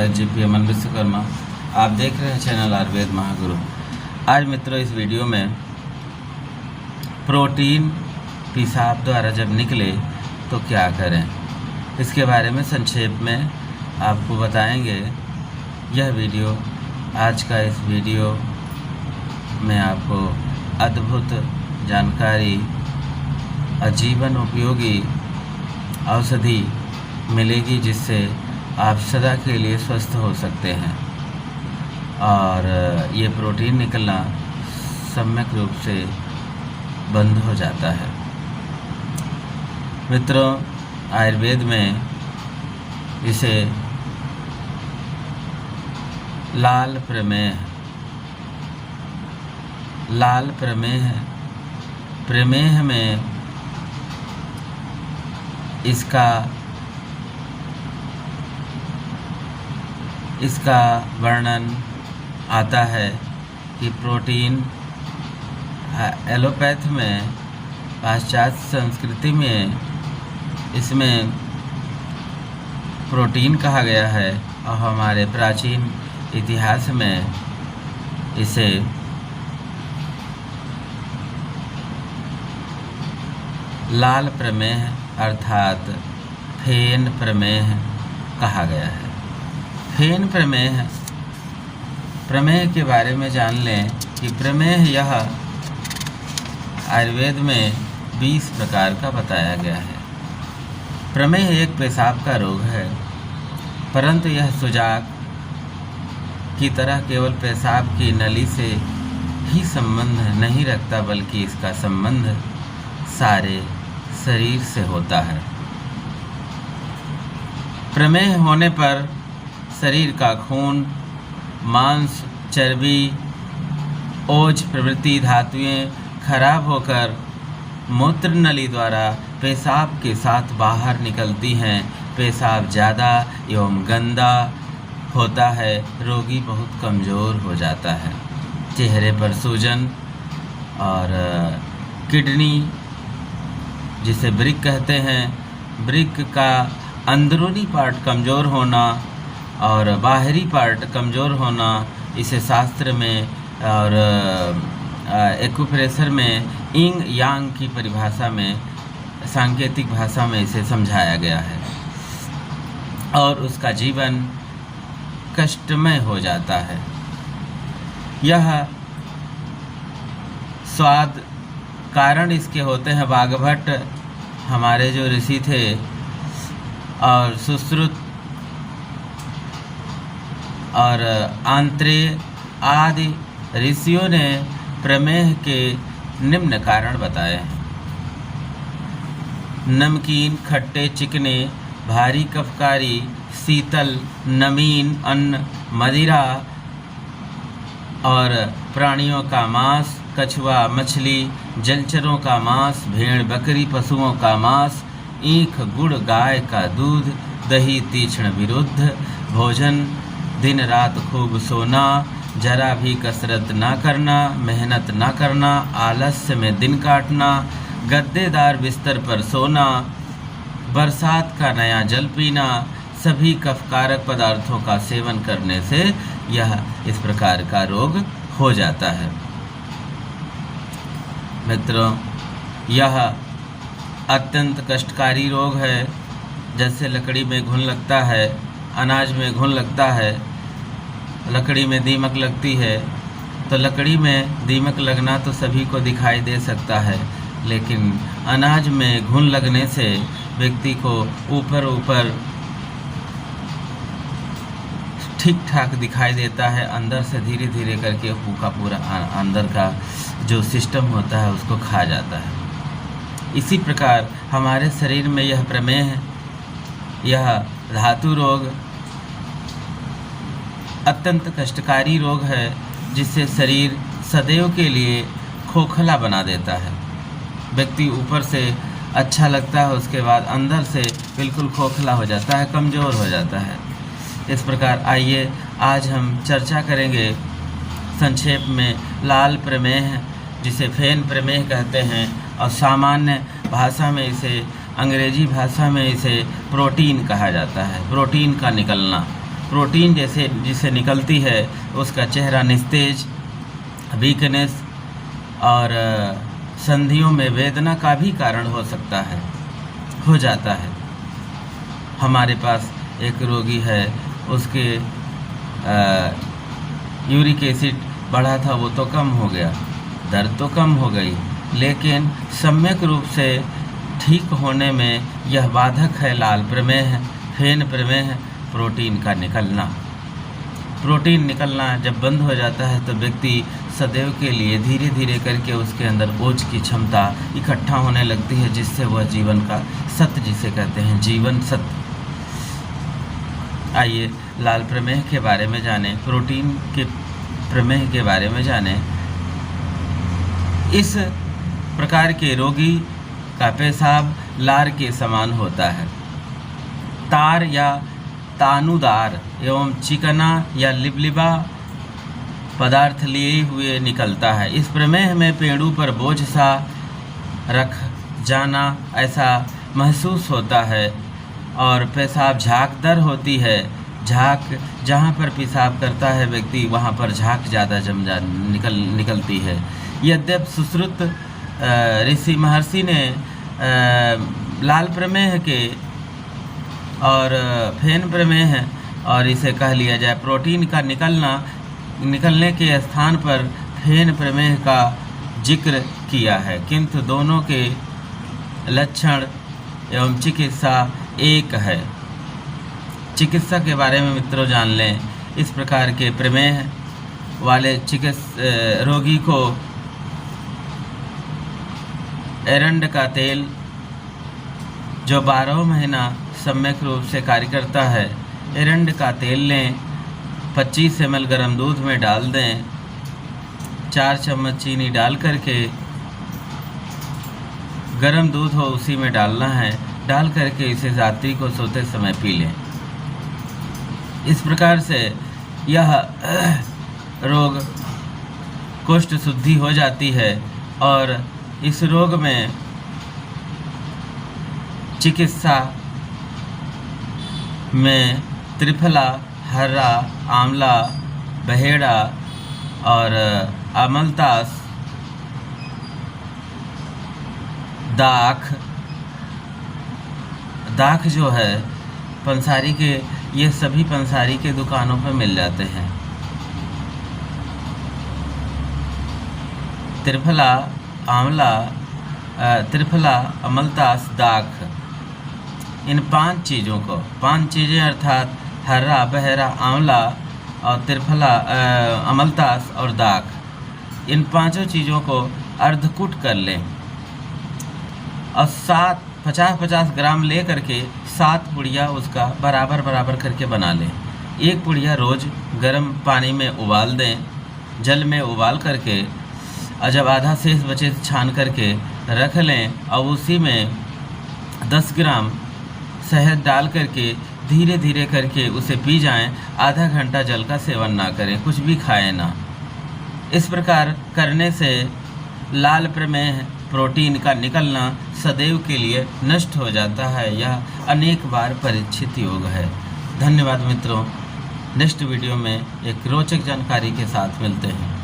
GP अमन विश्वकर्मा। आप देख रहे हैं चैनल आयुर्वेद महागुरु। आज मित्रों इस वीडियो में प्रोटीन पेशाब द्वारा जब निकले तो क्या करें, इसके बारे में संक्षेप में आपको बताएंगे। यह वीडियो आज का इस वीडियो में आपको अद्भुत जानकारी, आजीवन उपयोगी औषधि मिलेगी जिससे आप सदा के लिए स्वस्थ हो सकते हैं और ये प्रोटीन निकलना सम्यक रूप से बंद हो जाता है। मित्रों, आयुर्वेद में इसे लाल प्रमेह प्रमेह में इसका वर्णन आता है कि प्रोटीन एलोपैथ में, पाश्चात्य संस्कृति में इसमें प्रोटीन कहा गया है और हमारे प्राचीन इतिहास में इसे लाल प्रमेह अर्थात फेन प्रमेह कहा गया है। फेन प्रमेह के बारे में जान लें कि प्रमेह यह आयुर्वेद में 20 प्रकार का बताया गया है। प्रमेह एक पेशाब का रोग है, परंतु यह सुजाक की तरह केवल पेशाब की नली से ही संबंध नहीं रखता, बल्कि इसका संबंध सारे शरीर से होता है। प्रमेह होने पर शरीर का खून, मांस, चर्बी, ओज प्रभृति धातुएं खराब होकर मूत्र नली द्वारा पेशाब के साथ बाहर निकलती हैं। पेशाब ज़्यादा एवं गंदा होता है, रोगी बहुत कमज़ोर हो जाता है। चेहरे पर सूजन और किडनी जिसे वृक्क कहते हैं, वृक्क का अंदरूनी पार्ट कमज़ोर होना और बाहरी पार्ट कमज़ोर होना, इसे शास्त्र में और एक्यूप्रेशर में यिंग यांग की परिभाषा में, सांकेतिक भाषा में इसे समझाया गया है और उसका जीवन कष्टमय हो जाता है। यह स्वाद कारण इसके होते हैं। वाग्भट हमारे जो ऋषि थे और सुश्रुत और आंत्रेय आदि ऋषियों ने प्रमेह के निम्न कारण बताए हैं। नमकीन, खट्टे, चिकने, भारी, कफकारी, शीतल, नमीन अन्न, मदिरा और प्राणियों का मांस, कछुआ, मछली, जलचरों का मांस, भेड़, बकरी, पशुओं का मांस, ईख, गुड़, गाय का दूध, दही, तीक्ष्ण विरुद्ध भोजन, दिन रात खूब सोना, जरा भी कसरत ना करना, मेहनत ना करना, आलस्य में दिन काटना, गद्देदार बिस्तर पर सोना, बरसात का नया जल पीना, सभी कफकारक पदार्थों का सेवन करने से यह इस प्रकार का रोग हो जाता है। मित्रों, यह अत्यंत कष्टकारी रोग है। जैसे लकड़ी में घुन लगता है, अनाज में घुन लगता है, लकड़ी में दीमक लगती है, तो लकड़ी में दीमक लगना तो सभी को दिखाई दे सकता है, लेकिन अनाज में घुन लगने से व्यक्ति को ऊपर ठीक ठाक दिखाई देता है, अंदर से धीरे धीरे करके पूरा अंदर का जो सिस्टम होता है उसको खा जाता है। इसी प्रकार हमारे शरीर में यह प्रमेह, यह धातु रोग अत्यंत कष्टकारी रोग है, जिससे शरीर सदैव के लिए खोखला बना देता है। व्यक्ति ऊपर से अच्छा लगता है, उसके बाद अंदर से बिल्कुल खोखला हो जाता है, कमज़ोर हो जाता है। इस प्रकार आइए आज हम चर्चा करेंगे संक्षेप में लाल प्रमेह, जिसे फेन प्रमेह कहते हैं, और सामान्य भाषा में इसे, अंग्रेजी भाषा में इसे प्रोटीन कहा जाता है। प्रोटीन का निकलना, प्रोटीन जैसे जिसे निकलती है उसका चेहरा निस्तेज, वीकनेस और संधियों में वेदना का भी कारण हो जाता है। हमारे पास एक रोगी है, उसके यूरिक एसिड बढ़ा था, वो तो कम हो गया, दर्द तो कम हो गई, लेकिन सम्यक रूप से ठीक होने में यह बाधक है लाल प्रमेह, फेन प्रमेह, प्रोटीन का निकलना। प्रोटीन निकलना जब बंद हो जाता है तो व्यक्ति सदैव के लिए धीरे धीरे करके उसके अंदर ओज की क्षमता इकट्ठा होने लगती है, जिससे वह जीवन का सत्य, जिसे कहते हैं जीवन सत्य। आइए लाल प्रमेह के बारे में जानें, प्रोटीन के प्रमेह के बारे में जानें। इस प्रकार के रोगी का पेशाब लार के समान होता है, तार या तानुदार एवं चिकना या लिबलिबा पदार्थ लिए हुए निकलता है। इस प्रमेह में पेड़ों पर बोझ सा रख जाना ऐसा महसूस होता है और पेशाब झागदार होती है। झाग जहाँ पर पेशाब करता है व्यक्ति, वहाँ पर झाग ज़्यादा निकलती है। यद्यपि सुश्रुत ऋषि महर्षि ने लाल प्रमेह के और फेन प्रमेह और इसे कह लिया जाए प्रोटीन का निकलने के स्थान पर फेन प्रमेह का जिक्र किया है, किंतु दोनों के लक्षण एवं चिकित्सा एक है। चिकित्सा के बारे में मित्रों जान लें। इस प्रकार के प्रमेह वाले रोगी को एरंड का तेल जो 12 महीना सम्यक रूप से कार्य करता है, एरंड का तेल लें, 25 ml गर्म दूध में डाल दें, 4 चम्मच चीनी डाल करके, गर्म दूध हो उसी में डालना है, डाल करके इसे रात्रि को सोते समय पी लें। इस प्रकार से यह रोग कुष्ठ शुद्धि हो जाती है और इस रोग में चिकित्सा में त्रिफला, हर्रा, आंवला, बहेड़ा और अमलतास, दाख जो है पंसारी के, ये सभी पंसारी के दुकानों पर मिल जाते हैं। त्रिफला, आंवला, त्रिफला, अमलतास, दाख, इन 5 चीज़ों को, 5 चीज़ें अर्थात हर्रा, बहरा, आंवला और त्रिफला, अमलतास और दाख, इन 5 चीज़ों को अर्धकूट कर लें और 50-50 ग्राम ले करके 7 पुड़िया उसका बराबर करके बना लें। 1 पुड़िया रोज़ गर्म पानी में उबाल दें, जल में उबाल करके, और जब आधा शेष बचे छान करके रख लें और उसी में 10 ग्राम शहद डाल करके धीरे धीरे करके उसे पी जाएं। आधा घंटा जल का सेवन ना करें, कुछ भी खाएं ना। इस प्रकार करने से लाल प्रमेह, प्रोटीन का निकलना सदैव के लिए नष्ट हो जाता है। यह अनेक बार परीक्षित योग है। धन्यवाद मित्रों। नेक्स्ट वीडियो में एक रोचक जानकारी के साथ मिलते हैं।